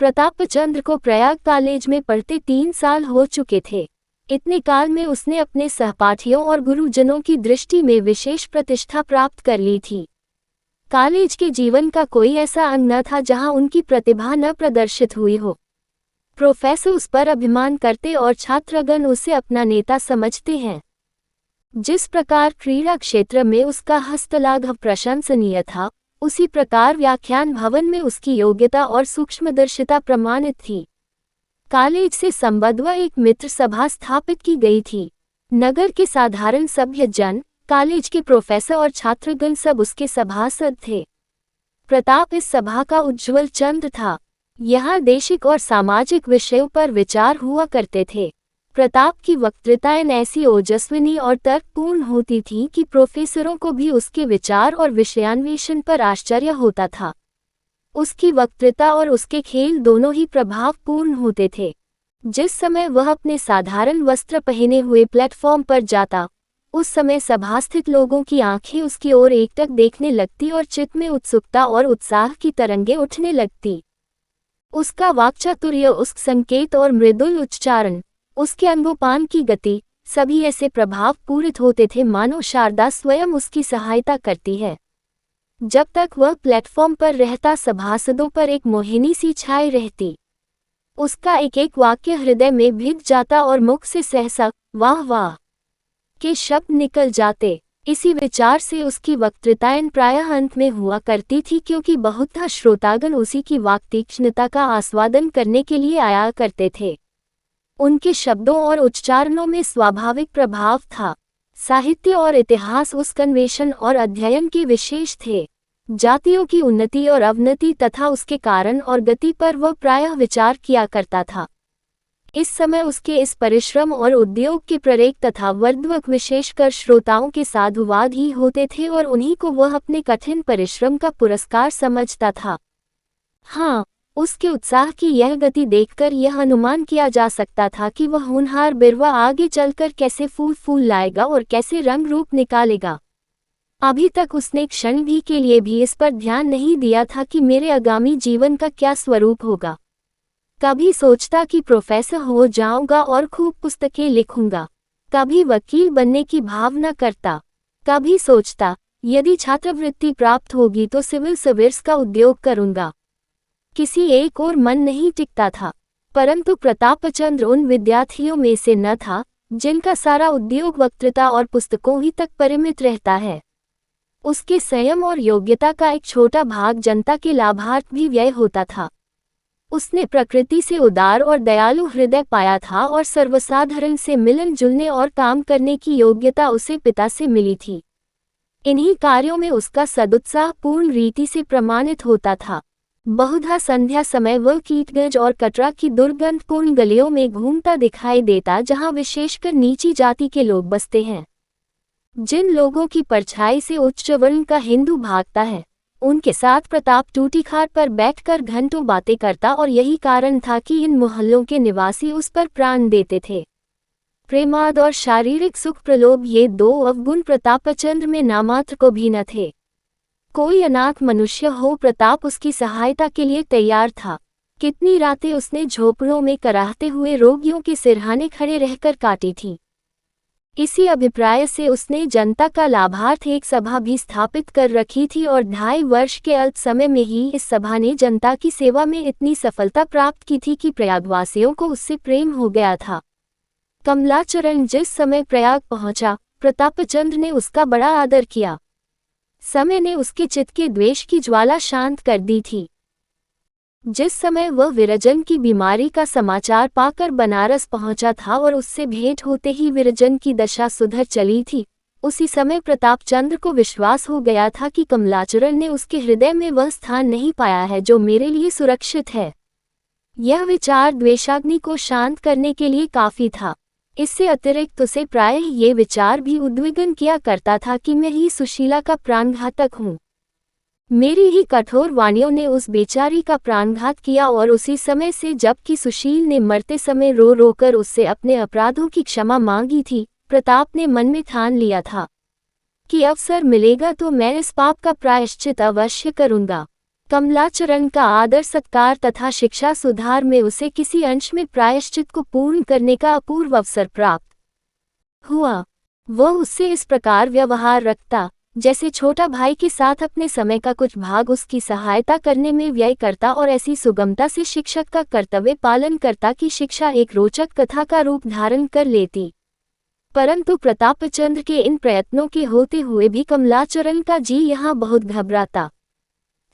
प्रतापचंद्र को प्रयाग कॉलेज में पढ़ते 3 साल हो चुके थे। इतने काल में उसने अपने सहपाठियों और गुरुजनों की दृष्टि में विशेष प्रतिष्ठा प्राप्त कर ली थी। कॉलेज के जीवन का कोई ऐसा अंग न था जहां उनकी प्रतिभा न प्रदर्शित हुई हो। प्रोफेसर उस पर अभिमान करते और छात्रगण उसे अपना नेता समझते हैं। जिस प्रकार क्रीड़ा क्षेत्र में उसका हस्तलाघव प्रशंसनीय था, उसी प्रकार व्याख्यान भवन में उसकी योग्यता और सूक्ष्मदर्शिता प्रमाणित थी। कॉलेज से संबद्ध एक मित्र सभा स्थापित की गई थी। नगर के साधारण सभ्य जन, कॉलेज के प्रोफेसर और छात्रगण सब उसके सभासद थे। प्रताप इस सभा का उज्ज्वल चंद्र था। यहाँ देशिक और सामाजिक विषयों पर विचार हुआ करते थे। प्रताप की वक्तृताएं ऐसी ओजस्विनी और तर्कपूर्ण होती थीं कि प्रोफेसरों को भी उसके विचार और विषयान्वेषण पर आश्चर्य होता था। उसकी वक्तृता और उसके खेल दोनों ही प्रभावपूर्ण होते थे। जिस समय वह अपने साधारण वस्त्र पहने हुए प्लेटफॉर्म पर जाता, उस समय सभास्थित लोगों की आंखें उसकी ओर एकटक देखने लगती और चित्त में उत्सुकता और उत्साह की तरंगें उठने लगती। उसका वाक्चातुर्य, उसका संकेत और मृदुल उच्चारण, उसके अंगोपान की गति, सभी ऐसे प्रभाव पूरित होते थे मानो शारदा स्वयं उसकी सहायता करती है। जब तक वह प्लेटफॉर्म पर रहता, सभासदों पर एक मोहिनी सी छाई रहती। उसका एक एक वाक्य हृदय में भिद जाता और मुख से सहसा वाह वाह के शब्द निकल जाते। इसी विचार से उसकी वक्तृताएं प्रायः अंत में हुआ करती थी, क्योंकि बहुधा श्रोतागण उसी की वाक्तीक्ष्णता का आस्वादन करने के लिए आया करते थे। उनके शब्दों और उच्चारणों में स्वाभाविक प्रभाव था। साहित्य और इतिहास उसका अन्वेषण और अध्ययन के विशेष थे। जातियों की उन्नति और अवनति तथा उसके कारण और गति पर वह प्रायः विचार किया करता था। इस समय उसके इस परिश्रम और उद्योग के प्रेरक तथा वर्धक विशेषकर श्रोताओं के साधुवाद ही होते थे और उन्हीं को वह अपने कठिन परिश्रम का पुरस्कार समझता था। हाँ, उसके उत्साह की यह गति देखकर यह अनुमान किया जा सकता था कि वह होनहार बिरवा आगे चलकर कैसे फूल लाएगा और कैसे रंग रूप निकालेगा। अभी तक उसने क्षण भी के लिए भी इस पर ध्यान नहीं दिया था कि मेरे आगामी जीवन का क्या स्वरूप होगा। कभी सोचता कि प्रोफेसर हो जाऊंगा और खूब पुस्तकें लिखूंगा, कभी वकील बनने की भावना करता, कभी सोचता यदि छात्रवृत्ति प्राप्त होगी तो सिविल सर्विस का उद्योग करूंगा। किसी एक और मन नहीं टिकता था, परंतु प्रतापचंद्र उन विद्यार्थियों में से न था जिनका सारा उद्योग वक्तृता और पुस्तकों ही तक परिमित रहता है। उसके संयम और योग्यता का एक छोटा भाग जनता के लाभार्थ भी व्यय होता था। उसने प्रकृति से उदार और दयालु हृदय पाया था और सर्वसाधारण से मिलन जुलने और काम करने की योग्यता उसे पिता से मिली थी। इन्हीं कार्यों में उसका सदुत्साह पूर्ण रीति से प्रमाणित होता था। बहुधा संध्या समय वह कीटगंज और कटरा की दुर्गंधपूर्ण गलियों में घूमता दिखाई देता, जहां विशेषकर नीची जाति के लोग बसते हैं। जिन लोगों की परछाई से उच्च वर्ण का हिंदू भागता है, उनके साथ प्रताप टूटी खाट पर बैठकर घंटों बातें करता और यही कारण था कि इन मोहल्लों के निवासी उस पर प्राण देते थे। प्रेमाद और शारीरिक सुख प्रलोभ, ये दो अवगुण प्रतापचंद्र में नामात्र को भी न थे। कोई अनाथ मनुष्य हो, प्रताप उसकी सहायता के लिए तैयार था। कितनी रातें उसने झोपड़ों में कराहते हुए रोगियों के सिरहाने खड़े रहकर काटी थीं। इसी अभिप्राय से उसने जनता का लाभार्थ एक सभा भी स्थापित कर रखी थी और 2.5 वर्ष के अल्प समय में ही इस सभा ने जनता की सेवा में इतनी सफलता प्राप्त की थी कि प्रयागवासियों को उससे प्रेम हो गया था। कमलाचरण जिस समय प्रयाग पहुंचा, प्रतापचंद्र ने उसका बड़ा आदर किया। समय ने उसके चित्त के द्वेष की ज्वाला शांत कर दी थी। जिस समय वह विरजन की बीमारी का समाचार पाकर बनारस पहुंचा था और उससे भेंट होते ही विरजन की दशा सुधर चली थी, उसी समय प्रतापचंद्र को विश्वास हो गया था कि कमलाचरण ने उसके हृदय में वह स्थान नहीं पाया है जो मेरे लिए सुरक्षित है। यह विचार द्वेषाग्नि को शांत करने के लिए काफी था। इससे अतिरिक्त उसे प्रायः ये विचार भी उद्विग्न किया करता था कि मैं ही सुशीला का प्राणघातक हूँ। मेरी ही कठोर वाणियों ने उस बेचारी का प्राणघात किया और उसी समय से जबकि सुशील ने मरते समय रो रो कर उससे अपने अपराधों की क्षमा मांगी थी, प्रताप ने मन में ठान लिया था कि अवसर मिलेगा तो मैं इस पाप का प्रायश्चित अवश्य करूंगा। कमलाचरण का आदर सत्कार तथा शिक्षा सुधार में उसे किसी अंश में प्रायश्चित को पूर्ण करने का अपूर्व अवसर प्राप्त हुआ। वह उससे इस प्रकार व्यवहार रखता जैसे छोटा भाई के साथ अपने समय का कुछ भाग उसकी सहायता करने में व्यय करता और ऐसी सुगमता से शिक्षक का कर्तव्य पालन करता कि शिक्षा एक रोचक कथा का रूप धारण कर लेती। परंतु प्रतापचंद्र के इन प्रयत्नों के होते हुए भी कमलाचरण का जी यहाँ बहुत घबराता।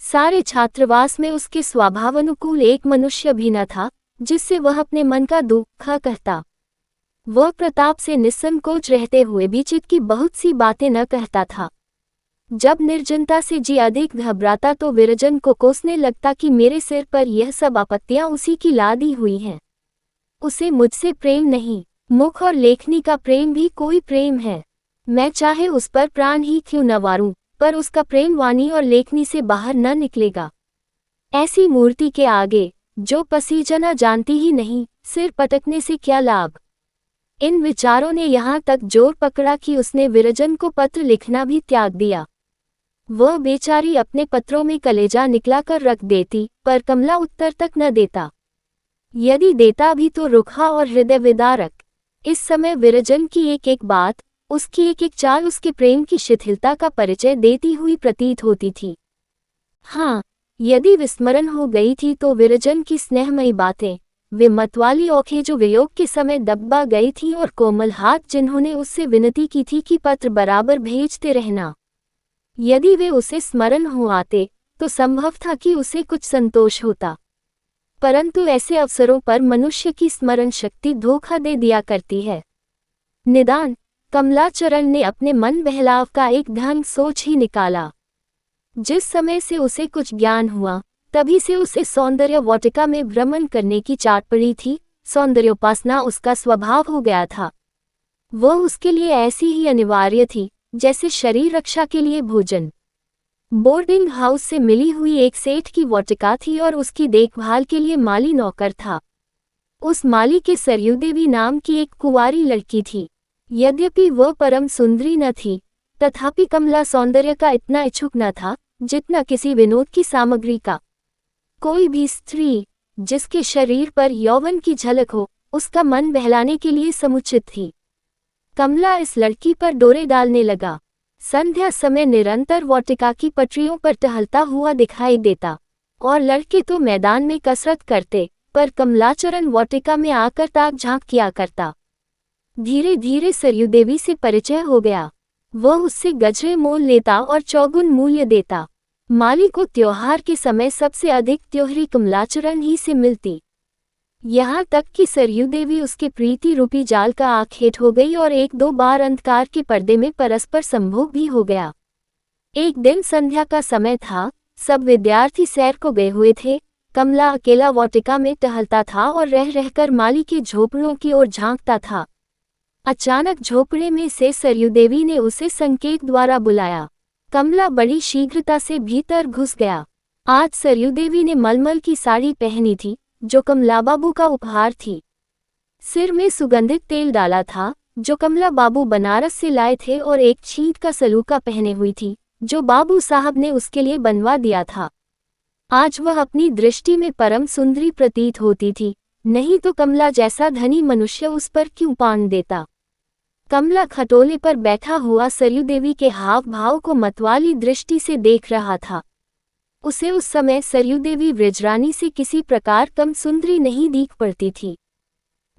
सारे छात्रावास में उसके स्वभावानुकूल एक मनुष्य भी न था जिससे वह अपने मन का दुख कहता। वह प्रताप से निस्संकोच रहते हुए भी चित्त की बहुत सी बातें न कहता था। जब निर्जनता से जी अधिक घबराता तो विरजन को कोसने लगता कि मेरे सिर पर यह सब आपत्तियां उसी की लादी हुई हैं। उसे मुझसे प्रेम नहीं, मुख और लेखनी का प्रेम भी कोई प्रेम है। मैं चाहे उस पर प्राण ही क्यों न वारूं, पर उसका प्रेम वाणी और लेखनी से बाहर न निकलेगा। ऐसी मूर्ति के आगे जो पसीजना जानती ही नहीं, सिर पटकने से क्या लाभ। इन विचारों ने यहाँ तक जोर पकड़ा कि उसने विरजन को पत्र लिखना भी त्याग दिया। वह बेचारी अपने पत्रों में कलेजा निकला कर रख देती, पर कमला उत्तर तक न देता। यदि देता भी तो रुखा और हृदय विदारक। इस समय विरजन की एक एक बात, उसकी एक एक चाल उसके प्रेम की शिथिलता का परिचय देती हुई प्रतीत होती थी। हाँ, यदि विस्मरण हो गई थी तो विरजन की स्नेहमयी बातें, वे मतवाली औंखें जो वियोग के समय दबा गई थीं और कोमल हाथ जिन्होंने उससे विनती की थी कि पत्र बराबर भेजते रहना, यदि वे उसे स्मरण हो आते तो संभव था कि उसे कुछ संतोष होता। परंतु ऐसे अवसरों पर मनुष्य की स्मरण शक्ति धोखा दे दिया करती है। निदान कमलाचरण ने अपने मन बहलाव का एक ढंग सोच ही निकाला। जिस समय से उसे कुछ ज्ञान हुआ तभी से उसे सौंदर्य वाटिका में भ्रमण करने की चाट पड़ी थी। सौंदर्योपासना उसका स्वभाव हो गया था। वह उसके लिए ऐसी ही अनिवार्य थी जैसे शरीर रक्षा के लिए भोजन। बोर्डिंग हाउस से मिली हुई एक सेठ की वाटिका थी और उसकी देखभाल के लिए माली नौकर था। उस माली के सरयू देवी नाम की एक कुंवारी लड़की थी। यद्यपि वह परम सुंदरी न थी, तथापि कमला सौंदर्य का इतना इच्छुक न था जितना किसी विनोद की सामग्री का। कोई भी स्त्री जिसके शरीर पर यौवन की झलक हो, उसका मन बहलाने के लिए समुचित थी। कमला इस लड़की पर डोरे डालने लगा। संध्या समय निरंतर वाटिका की पटरियों पर टहलता हुआ दिखाई देता और लड़के तो मैदान में कसरत करते, पर कमलाचरण वाटिका में आकर ताक झांक किया करता। धीरे धीरे सरयू देवी से परिचय हो गया। वह उससे गजरे मोल लेता और चौगुन मूल्य देता। माली को त्योहार के समय सबसे अधिक त्योहरी कमलाचरण ही से मिलती। यहाँ तक कि सरयू देवी उसके प्रीति रूपी जाल का आखेट हो गई और एक दो बार अंधकार के पर्दे में परस्पर संभोग भी हो गया। एक दिन संध्या का समय था, सब विद्यार्थी सैर को गए हुए थे। कमला अकेला वाटिका में टहलता था और रह रहकर माली के झोपड़ों की ओर झांकता था। अचानक झोपड़े में से सरयू देवी ने उसे संकेत द्वारा बुलाया। कमला बड़ी शीघ्रता से भीतर घुस गया। आज सरयू देवी ने मलमल की साड़ी पहनी थी जो कमला बाबू का उपहार थी। सिर में सुगंधित तेल डाला था जो कमला बाबू बनारस से लाए थे और एक छींट का सलूका पहने हुई थी जो बाबू साहब ने उसके लिए बनवा दिया था। आज वह अपनी दृष्टि में परम सुंदरी प्रतीत होती थी, नहीं तो कमला जैसा धनी मनुष्य उस पर क्यों पान देता। कमला खटोले पर बैठा हुआ सरयू देवी के हाव भाव को मतवाली दृष्टि से देख रहा था। उसे उस समय सरयू देवी व्रजरानी से किसी प्रकार कम सुंदरी नहीं दिख पड़ती थी।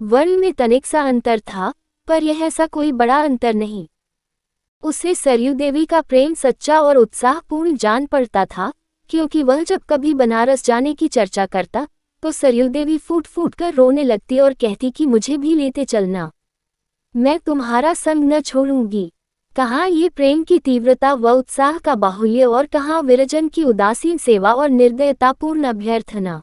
वर्ण में तनिक सा अंतर था, पर यह ऐसा कोई बड़ा अंतर नहीं। उसे सरयू देवी का प्रेम सच्चा और उत्साहपूर्ण जान पड़ता था, क्योंकि वह जब कभी बनारस जाने की चर्चा करता तो सरयू देवी फूट फूट कर रोने लगती और कहती कि मुझे भी लेते चलना, मैं तुम्हारा संग न छोड़ूंगी। कहाँ ये प्रेम की तीव्रता व उत्साह का बाहुल्य और कहाँ विरजन की उदासीन सेवा और निर्दयतापूर्ण अभ्यर्थना।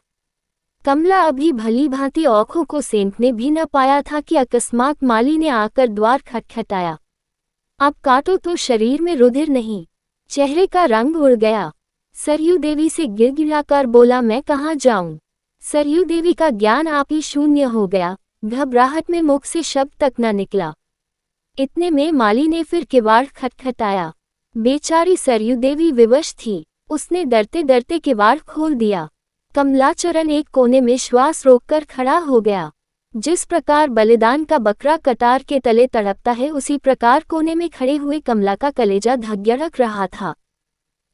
कमला अभी भली भांति आँखों को सेंकने भी न पाया था कि अकस्मात माली ने आकर द्वार खटखटाया। अब काटो तो शरीर में रुधिर नहीं, चेहरे का रंग उड़ गया। सरयू देवी से गिड़गिड़ाकर बोला, मैं कहाँ जाऊं। सरयू देवी का ज्ञान आप ही शून्य हो गया। घबराहट में मुख से शब्द तक न निकला। इतने में माली ने फिर किवाड़ खटखटाया। बेचारी सरयू देवी विवश थी। उसने डरते डरते किवाड़ खोल दिया। कमलाचरण एक कोने में श्वास रोककर खड़ा हो गया। जिस प्रकार बलिदान का बकरा कटार के तले तड़पता है, उसी प्रकार कोने में खड़े हुए कमला का कलेजा धड़क रहा था।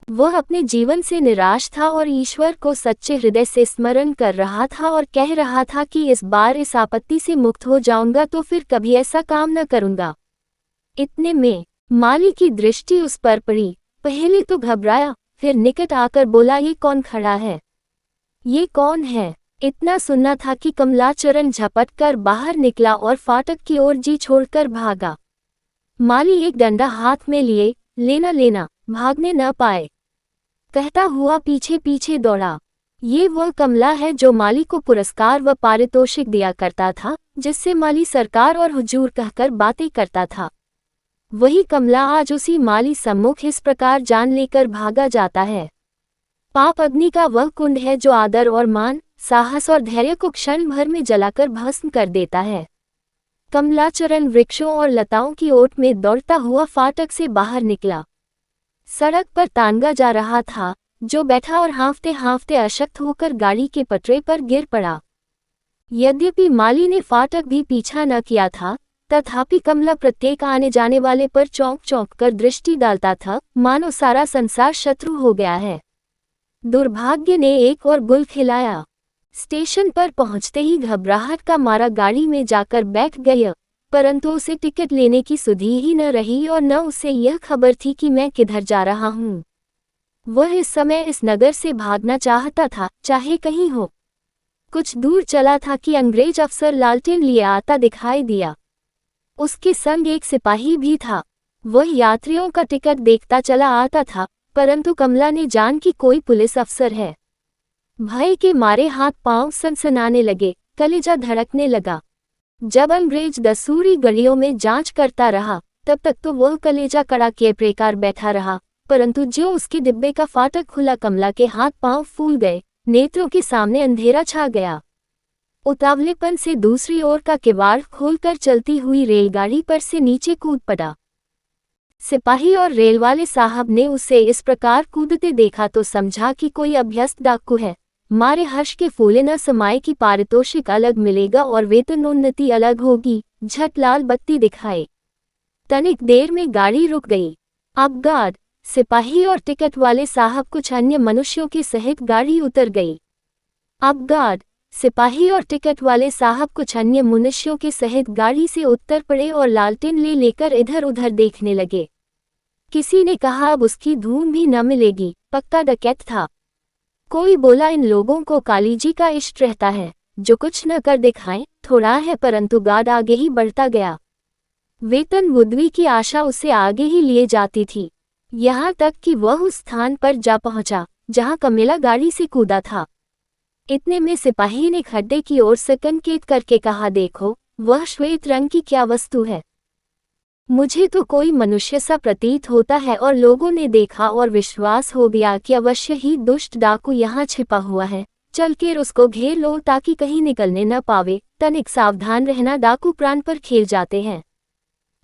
वह अपने जीवन से निराश था और ईश्वर को सच्चे हृदय से स्मरण कर रहा था और कह रहा था कि इस बार इस आपत्ति से मुक्त हो जाऊंगा तो फिर कभी ऐसा काम न करूंगा। इतने में माली की दृष्टि उस पर पड़ी। पहले तो घबराया, फिर निकट आकर बोला, ये कौन खड़ा है? ये कौन है? इतना सुनना था कि कमलाचरण झपट कर बाहर निकला और फाटक की ओर जी छोड़कर भागा। माली एक डंडा हाथ में लिए, लेना भागने न पाए, कहता हुआ पीछे पीछे दौड़ा। ये वह कमला है जो माली को पुरस्कार व पारितोषिक दिया करता था, जिससे माली सरकार और हुजूर कहकर बातें करता था। वही कमला आज उसी माली सम्मुख इस प्रकार जान लेकर भागा जाता है। पाप अग्नि का वह कुंड है जो आदर और मान, साहस और धैर्य को क्षण भर में जलाकर भस्म कर देता है। कमलाचरण वृक्षों और लताओं की ओट में दौड़ता हुआ फाटक से बाहर निकला। सड़क पर तानगा जा रहा था, जो बैठा और हाँफते हाँफते अशक्त होकर गाड़ी के पटरे पर गिर पड़ा। यद्यपि माली ने फाटक भी पीछा न किया था, तथापि कमला प्रत्येक आने जाने वाले पर चौंक चौंक कर दृष्टि डालता था, मानो सारा संसार शत्रु हो गया है। दुर्भाग्य ने एक और गुल खिलाया। स्टेशन पर पहुंचते ही घबराहट का मारा गाड़ी में जाकर बैठ गया, परंतु उसे टिकट लेने की सुधि ही न रही और न उसे यह खबर थी कि मैं किधर जा रहा हूँ। वह इस समय इस नगर से भागना चाहता था, चाहे कहीं हो। कुछ दूर चला था कि अंग्रेज अफसर लालटेन लिए आता दिखाई दिया। उसके संग एक सिपाही भी था। वह यात्रियों का टिकट देखता चला आता था, परंतु कमला ने जान कि कोई पुलिस अफसर है। भय के मारे हाथ पांव सनसनाने लगे, कलेजा धड़कने लगा। जब अंग्रेज दसूरी गलियों में जांच करता रहा, तब तक तो वह कलेजा कड़ा के प्रकार बैठा रहा, परंतु जो उसके डिब्बे का फाटक खुला, कमला के हाथ पांव फूल गए, नेत्रों के सामने अंधेरा छा गया। उतावलेपन से दूसरी ओर का किवाड़ खोलकर चलती हुई रेलगाड़ी पर से नीचे कूद पड़ा। सिपाही और रेलवाले साहब ने उसे इस प्रकार कूदते देखा तो समझा कि कोई अभ्यस्त डाकू है। मारे हर्ष के फूले न समाये कि पारितोषिक अलग मिलेगा और वेतनोन्नति अलग होगी। झट लाल बत्ती दिखाए। तनिक देर में गाड़ी रुक गई। अब गार्ड, सिपाही और टिकट वाले साहब कुछ अन्य मनुष्यों के सहित गाड़ी उतर गई। अब गार्ड, सिपाही और टिकट वाले साहब कुछ अन्य मनुष्यों के सहित गाड़ी से उतर पड़े और लालटेन लेकर इधर उधर देखने लगे। किसी ने कहा अब उसकी धूम भी न मिलेगी, पक्का डकैत था। कोई बोला इन लोगों को काली जी का इष्ट रहता है, जो कुछ न कर दिखाएं, थोड़ा है, परंतु गार्ड आगे ही बढ़ता गया। वेतन बुद्धि की आशा उसे आगे ही लिए जाती थी, यहाँ तक कि वह उस स्थान पर जा पहुंचा जहां कमला गाड़ी से कूदा था। इतने में सिपाही ने खड्डे की ओर संकेत करके कहा, देखो वह श्वेत रंग की क्या वस्तु है। मुझे तो कोई मनुष्य सा प्रतीत होता है और लोगों ने देखा और विश्वास हो गया कि अवश्य ही दुष्ट डाकू यहाँ छिपा हुआ है। चलकर उसको घेर लो ताकि कहीं निकलने न पावे। तनिक सावधान रहना, डाकू प्राण पर खेल जाते हैं।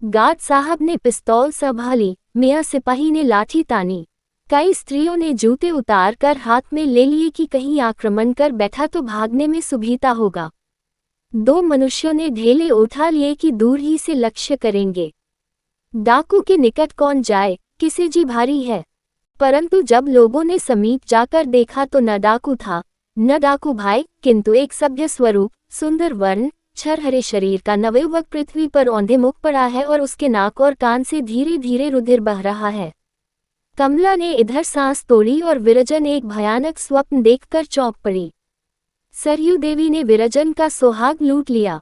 गार्ड साहब ने पिस्तौल संभाली, मियाँ सिपाही ने लाठी तानी। कई स्त्रियों ने जूते उतार कर हाथ में ले लिए कि कहीं आक्रमण कर बैठा तो भागने में सुविधा होगा। दो मनुष्यों ने ढेले उठा लिए कि दूर ही से लक्ष्य करेंगे। डाकू के निकट कौन जाए, किसे जी भारी है। परंतु जब लोगों ने समीप जाकर देखा तो न डाकू था न डाकू भाई, किंतु एक सभ्य स्वरूप, सुंदर वर्ण, छरहरे शरीर का नवयुवक पृथ्वी पर औंधे मुख पड़ा है और उसके नाक और कान से धीरे धीरे रुधिर बह रहा है। कमला ने इधर सांस तोड़ी और विरजन एक भयानक स्वप्न देखकर चौंक पड़ी। सरयू देवी ने विरजन का सुहाग लूट लिया।